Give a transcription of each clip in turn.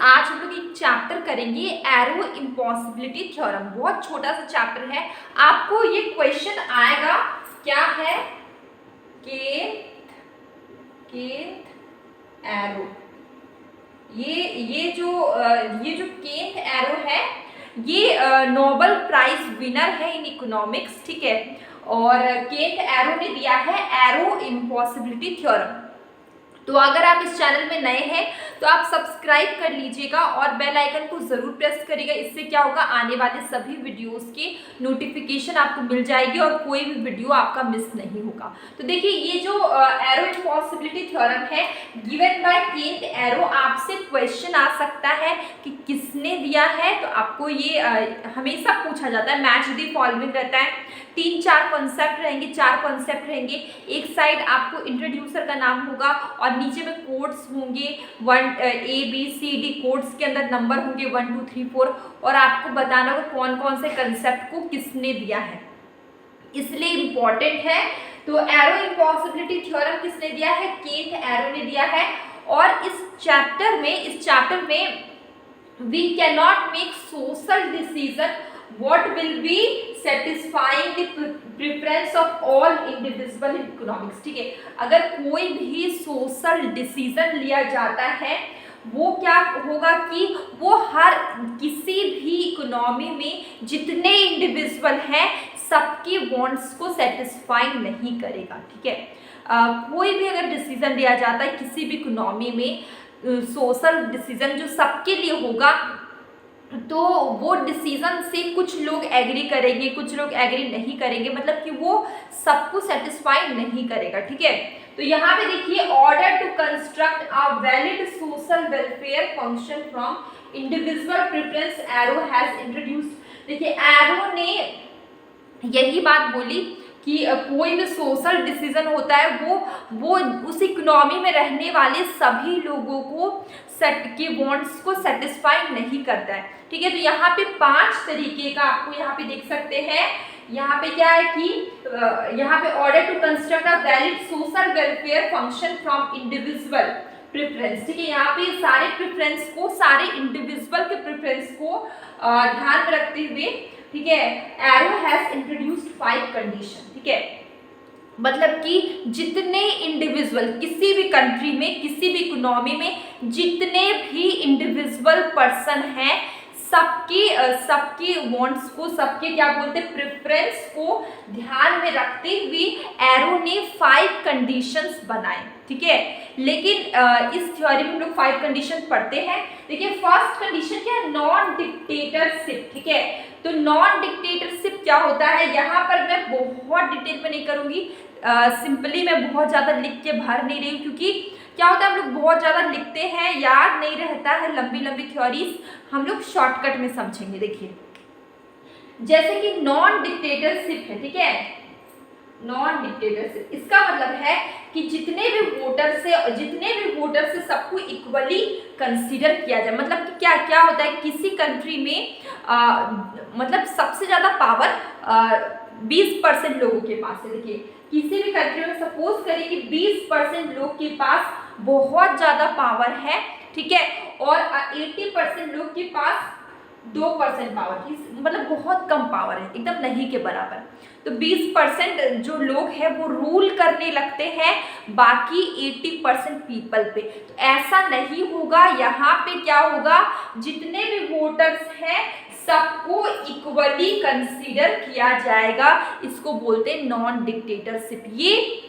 आज हम लोग एक चैप्टर करेंगे एरो इम्पॉसिबिलिटी थ्योरम। बहुत छोटा सा चैप्टर है। आपको ये क्वेश्चन आएगा, क्या है, केंथ एरो। ये जो केंथ एरो है, ये नोबेल प्राइज विनर है इन इकोनॉमिक्स, ठीक है। और केंथ एरो ने दिया है एरो इम्पॉसिबिलिटी थ्योरम। तो अगर आप इस चैनल में नए हैं तो आप सब्सक्राइब कर लीजिएगा और बेल आइकन को जरूर प्रेस करिएगा। इससे क्या होगा, आने वाले सभी वीडियोस के नोटिफिकेशन आपको मिल जाएगी और कोई भी वीडियो आपका मिस नहीं होगा। तो देखिए, ये जो एरो इम्पॉसिबिलिटी थ्योरम है गिवन बाय केंथ एरो, आपसे क्वेश्चन आ सकता है कि किसने दिया है। तो आपको ये हमेशा पूछा जाता है, मैच द फॉलोइंग रहता है। 3-4 कॉन्सेप्ट रहेंगे, 4 कॉन्सेप्ट रहेंगे। एक साइड आपको इंट्रोड्यूसर का नाम होगा और नीचे में कोड्स होंगे, ABCD कोड्स के अंदर नंबर होंगे 1 2 3 4, और आपको बताना होगा कौन कौन से कंसेप्ट को किसने दिया है, इसलिए इम्पॉर्टेंट है। तो एरो इम्पॉसिबिलिटी थ्योरम किसने दिया है, केंथ एरो ने दिया है। और इस चैप्टर में we can not make social decision what will be satisfying the preference of all individual in economics, ठीक है। अगर कोई भी सोशल डिसीजन लिया जाता है, वो क्या होगा कि वो हर किसी भी इकोनॉमी में जितने इंडिविजुअल हैं सबकी वांट्स को सेटिस्फाई नहीं करेगा, ठीक है। कोई भी अगर डिसीजन लिया जाता है किसी भी इकोनॉमी में, सोशल डिसीजन जो सबके लिए होगा, तो वो डिसीजन से कुछ लोग एग्री करेंगे, कुछ लोग एग्री नहीं करेंगे, मतलब कि वो सबको सेटिस्फाई नहीं करेगा, ठीक है। तो यहाँ पे देखिए, order to construct a valid social welfare function from individual preference Arrow has introduced. देखिए, एरो ने यही बात बोली कि कोई भी सोशल डिसीजन होता है वो उस इकोनॉमी में रहने वाले सभी लोगों को के वांट्स को सेटिस्फाई नहीं करता है, ठीक है। तो यहाँ पे 5 तरीके का आपको यहाँ पे देख सकते हैं। यहाँ पे क्या है कि यहाँ पे order to construct a valid social welfare function from individual preference, ठीक है। यहाँ पे सारे प्रेफरेंस को, सारे इंडिविजुअल के प्रेफरेंस को ध्यान में रखते हुए, ठीक है, एरो हैज इंट्रोड्यूस्ड 5 कंडीशन, ठीक है। मतलब कि जितने इंडिविजुअल किसी भी कंट्री में, किसी भी इकोनॉमी में जितने भी इंडिविजुअल पर्सन हैं, सबके वांट्स को, सबके क्या बोलते हैं, प्रेफरेंस को ध्यान में रखते हुए एरो ने 5 कंडीशंस बनाए, ठीक है। लेकिन इस थ्योरी में हम लोग 5 कंडीशन पढ़ते हैं। देखिए, फर्स्ट कंडीशन क्या है, नॉन डिक्टेटरशिप, ठीक है। तो नॉन डिक्टेटरशिप क्या होता है, यहाँ पर मैं बहुत डिटेल में नहीं करूँगी, सिंपली मैं बहुत ज़्यादा लिख के भर नहीं रही हूँ, क्योंकि क्या होता है हम लोग बहुत ज़्यादा लिखते हैं, याद नहीं रहता है लंबी लंबी थ्योरीज, हम लोग शॉर्टकट में समझेंगे। देखिए, जैसे कि नॉन डिक्टेटरशिप है, ठीक है, नॉन डिक्टेटरशिप, इसका मतलब है कि जितने भी वोटर से सबको इक्वली कंसीडर किया जाए। मतलब कि क्या क्या होता है, किसी कंट्री में मतलब सबसे ज़्यादा पावर 20% लोगों के पास है। देखिए, किसी भी कंट्री में सपोज करिए कि 20% लोग के पास बहुत ज़्यादा पावर है, ठीक है, और 80% लोग के पास 2% पावर, मतलब बहुत कम पावर है, एकदम नहीं के बराबर। तो 20% जो लोग हैं वो रूल करने लगते हैं बाकी 80% पीपल पे। तो ऐसा नहीं होगा, यहाँ पे क्या होगा, जितने भी वोटर्स हैं सबको इक्वली कंसीडर किया जाएगा। इसको बोलते हैं नॉन डिक्टेटरशिप। ये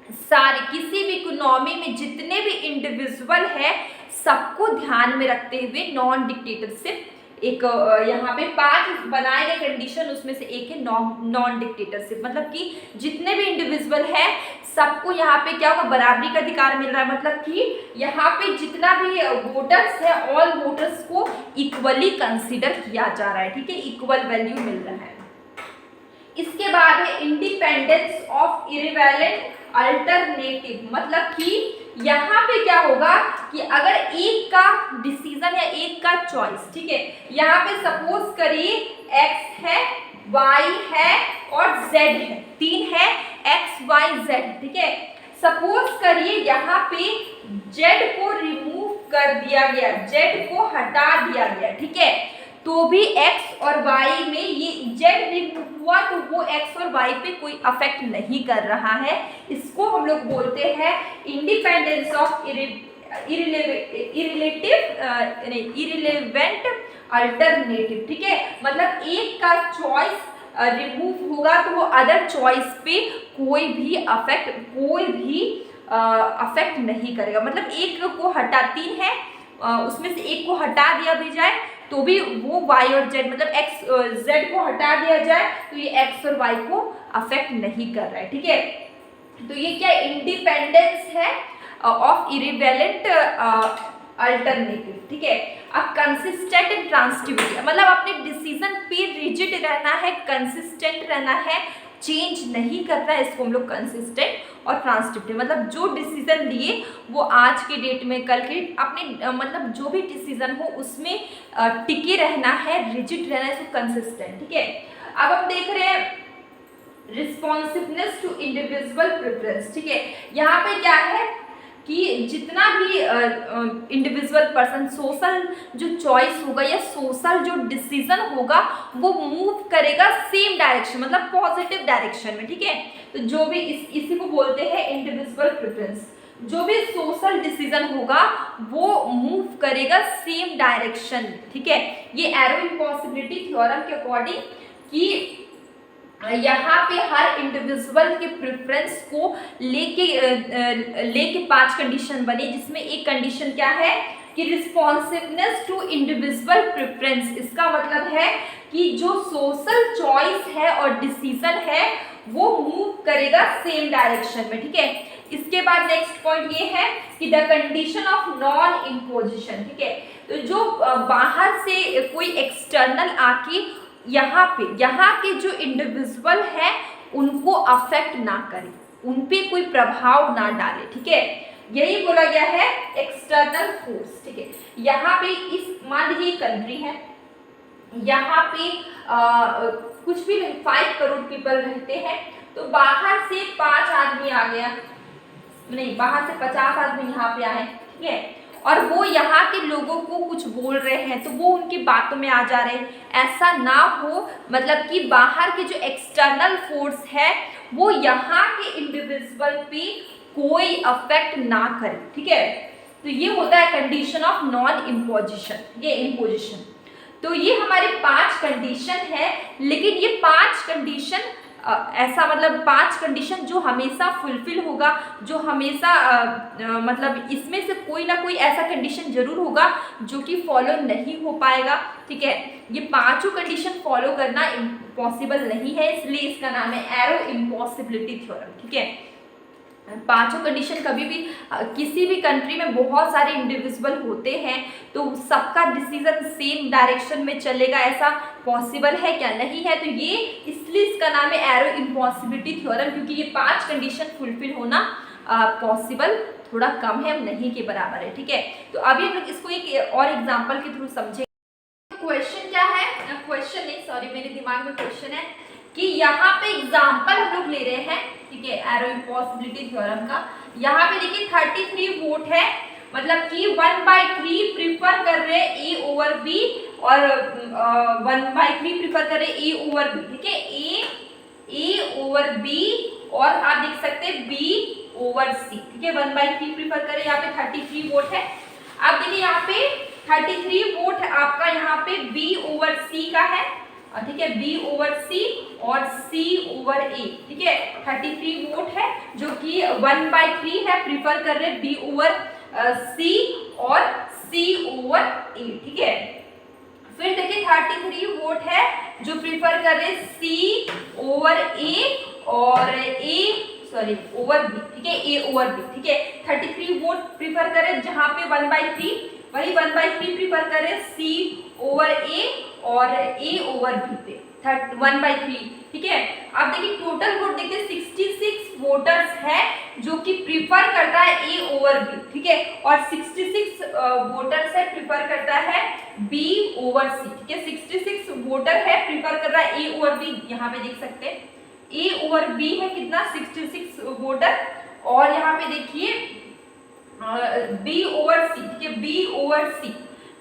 सारे किसी भी इकोनॉमी में जितने भी इंडिविजुअल है सबको ध्यान में रखते हुए नॉन डिक्टेटरशिप, एक यहाँ पे 5 बनाए गए कंडीशन, उसमें से एक है नॉन डिक्टेटरशिप। मतलब कि जितने भी इंडिविजुअल है सबको यहाँ पे क्या होगा, बराबरी का अधिकार मिल रहा है। मतलब कि यहाँ पे जितना भी वोटर्स है, ऑल वोटर्स को इक्वली कंसीडर किया जा रहा है, ठीक है, इक्वल वैल्यू मिल रहा है। इसके बाद है इंडिपेंडेंस ऑफ इरिवेलेंट अल्टरनेटिव। मतलब कि यहाँ पे क्या होगा कि अगर एक का डिसीजन या एक का चॉइस, ठीक है, यहाँ पे सपोज करिए x है, y है और z है, 3 है, x y z, ठीक है। सपोज करिए यहाँ पे z को रिमूव कर दिया गया, जेड को हटा दिया गया, ठीक है, तो भी एक्स और वाई में ये जेड रिमूव हुआ तो वो एक्स और वाई पे कोई अफेक्ट नहीं कर रहा है। इसको हम लोग बोलते हैं इंडिपेंडेंस ऑफ इरिलेवेंट अल्टरनेटिव, ठीक है, मतलब एक का चॉइस रिमूव होगा तो वो अदर चॉइस पे कोई भी अफेक्ट नहीं करेगा। मतलब एक को हटा, 3 है उसमें से एक को हटा दिया भी जाए तो भी वो वाई और जेड, मतलब एक्स जेड को हटा दिया जाए तो ये एक्स और वाई को अफेक्ट नहीं कर रहा है, ठीक है। तो ये क्या इंडिपेंडेंस है ऑफ इरिवेलेंट अल्टरनेटिव, ठीक है। अब कंसिस्टेंट एंड ट्रांसिटिविटी, मतलब अपने डिसीजन पे रिजिड रहना है, कंसिस्टेंट रहना है, चेंज नहीं करना है, इसको हम लोग कंसिस्टेंट और ट्रांसिटिविटी, मतलब जो डिसीजन लिए वो आज के डेट में, कल के अपने मतलब जो भी डिसीजन हो उसमें टिके रहना है, रिजिड रहना है, इसको कंसिस्टेंट, ठीक है। अब हम देख रहे हैं रिस्पॉन्सिवनेस टू इंडिविजुअल प्रेफरेंस, ठीक है। यहाँ पे क्या है कि जितना भी इंडिविजुअल पर्सन सोशल जो चॉइस होगा या सोशल जो डिसीजन होगा वो मूव करेगा सेम डायरेक्शन, मतलब पॉजिटिव डायरेक्शन में, ठीक है। तो जो भी इसी को बोलते हैं इंडिविजुअल प्रेफरेंस, जो भी सोशल डिसीजन होगा वो मूव करेगा सेम डायरेक्शन में, ठीक है। ये एरो इम्पॉसिबिलिटी थ्योरम के अकॉर्डिंग कि यहाँ पे हर इंडिविजुअल के प्रेफरेंस को लेके 5 कंडीशन बनी, जिसमें एक कंडीशन क्या है कि रिस्पॉन्सिवनेस टू इंडिविजुअल प्रेफरेंस, इसका मतलब है कि जो सोशल चॉइस है और डिसीजन है वो मूव करेगा सेम डायरेक्शन में, ठीक है। इसके बाद नेक्स्ट पॉइंट ये है कि the condition of non imposition, ठीक है। तो जो बाहर से कोई एक्सटर्नल आके यहाँ के जो इंडिविजुअल है उनको अफेक्ट ना करे, उन पे कोई प्रभाव ना डाले, ठीक है, यही बोला गया है एक्सटर्नल फोर्स, ठीक है। यहाँ पे इस मान लीजिए कंट्री है, यहाँ पे कुछ भी 5 करोड़ पीपल रहते हैं, तो बाहर से 5 आदमी आ गया, नहीं बाहर से 50 आदमी यहाँ पे आए, ठीक है, और वो यहाँ के लोगों को कुछ बोल रहे हैं तो वो उनकी बातों में आ जा रहे हैं, ऐसा ना हो, मतलब कि बाहर के जो एक्सटर्नल फोर्स है वो यहाँ के इंडिविजुअल पे कोई अफेक्ट ना करे, ठीक है। तो ये होता है कंडीशन ऑफ नॉन इम्पोजिशन, ये इम्पोजिशन। तो ये हमारी 5 कंडीशन है, लेकिन ये 5 कंडीशन ऐसा मतलब 5 कंडीशन जो हमेशा फुलफिल होगा, जो हमेशा मतलब इसमें से कोई ना कोई ऐसा कंडीशन जरूर होगा जो कि फॉलो नहीं हो पाएगा, ठीक है। ये 5 कंडीशन फॉलो करना इम्पॉसिबल नहीं है, इसलिए इसका नाम है एरो इम्पॉसिबिलिटी थ्योरम, ठीक है। 5 कंडीशन कभी भी किसी भी कंट्री में बहुत सारे इंडिविजुअल होते हैं तो सबका डिसीजन सेम डायरेक्शन में चलेगा, ऐसा पॉसिबल है क्या? नहीं है। तो ये इसलिए इसका नाम है एरो इम्पॉसिबिलिटी थ्योरम, क्योंकि ये 5 कंडीशन फुलफिल होना पॉसिबल थोड़ा कम है, नहीं के बराबर है, ठीक है। तो अभी हम लोग इसको एक और एग्जाम्पल के थ्रू समझेंगे। क्वेश्चन क्या है, क्वेश्चन नहीं सॉरी मेरे दिमाग में क्वेश्चन है कि यहाँ पे एग्जाम्पल हम लोग ले रहे हैं, ठीक है, एरो इम्पॉसिबिलिटी थ्योरम का। यहाँ पे देखिए 33 वोट है, मतलब कि 1/3 प्रीफर कर रहे ए ओवर बी और 1/3 प्रीफर कर रहे ए ओवर बी, ठीक है, ए ओवर बी और आप देख सकते हैं बी ओवर सी, ठीक है, 1/3 प्रीफर करें। यहाँ पे 33 वोट है। अब देखिए यहाँ पे 33 वोट आपका यहाँ पे बी ओवर सी का है, ठीक है, बी ओवर सी और सी ओवर ए, ठीक है, 33 वोट है जो कि 1/3 है, प्रीफर कर रहे बी ओवर सी और सी ओवर ए, ठीक है। फिर देखिए 33 वोट है जो प्रीफर कर रहे सी ओवर ए और ओवर बी, ठीक है, ए ओवर बी, ठीक है। 33 वोट प्रीफर करें जहां पे 1/3, वही 1/3 प्रीफर करें सी ओवर ए और ए ओवर बी पे 1/3, ठीक है। अब देखिए टोटल वोट देखते 66 वोटर्स है जो कि प्रीफर करता है ए ओवर बी, ठीक है, और 66 वोटर्स है प्रीफर करता है बी ओवर सी, ठीक है। 66 वोटर है प्रीफर कर रहा है ए ओवर बी, यहाँ पे देख सकते हैं ए ओवर बी है कितना 66 वोटर, और यहाँ पे देखिए बी ओवर सी, ठीक है,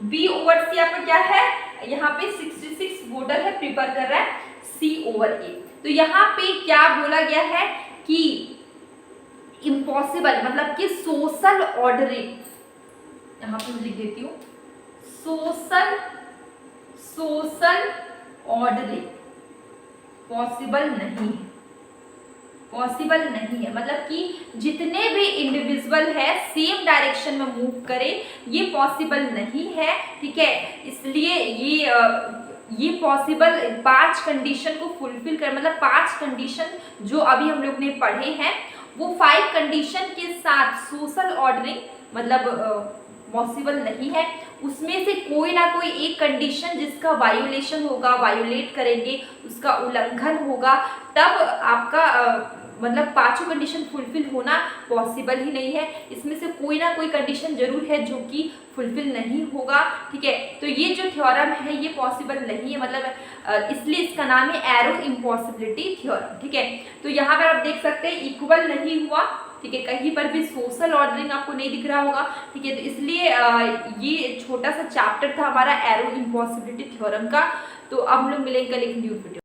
B/C आपका क्या है, यहाँ पे 66 वोटर है, प्रिफर कर रहा है C/A। तो यहाँ पे क्या बोला गया है कि इम्पॉसिबल मतलब कि सोशल ऑर्डरिंग, यहाँ पे मैं लिख देती हूँ, सोशल ऑर्डरिंग पॉसिबल नहीं है, मतलब कि जितने भी इंडिविजुअल है सेम डायरेक्शन में मूव करें, ये पॉसिबल नहीं है, ठीक है। इसलिए ये पॉसिबल 5 कंडीशन को फुलफिल कर, मतलब 5 कंडीशन जो अभी हम लोग ने पढ़े हैं वो 5 कंडीशन के साथ सोशल ऑर्डरिंग मतलब पॉसिबल नहीं है। उसमें से कोई ना कोई एक कंडीशन जिसका वायोलेशन होगा, वायोलेट करेंगे, उसका उल्लंघन होगा, तब आपका मतलब 5 कंडीशन फुलफिल होना पॉसिबल ही नहीं है। इसमें से कोई ना कोई कंडीशन जरूर है जो कि फुलफिल नहीं होगा, ठीक है। तो ये जो थ्योरम है ये पॉसिबल नहीं है, मतलब इसलिए इसका नाम है एरो इम्पॉसिबिलिटी थ्योरम, ठीक है। तो यहाँ पर आप देख सकते हैं इक्वल नहीं हुआ, ठीक है, कहीं पर भी सोशल ऑर्डरिंग आपको नहीं दिख रहा होगा, ठीक है। तो इसलिए ये छोटा सा चैप्टर था हमारा एरो इम्पॉसिबिलिटी थ्योरम का। तो अब हम लोग मिलेंगे कल एक न्यू वीडियो।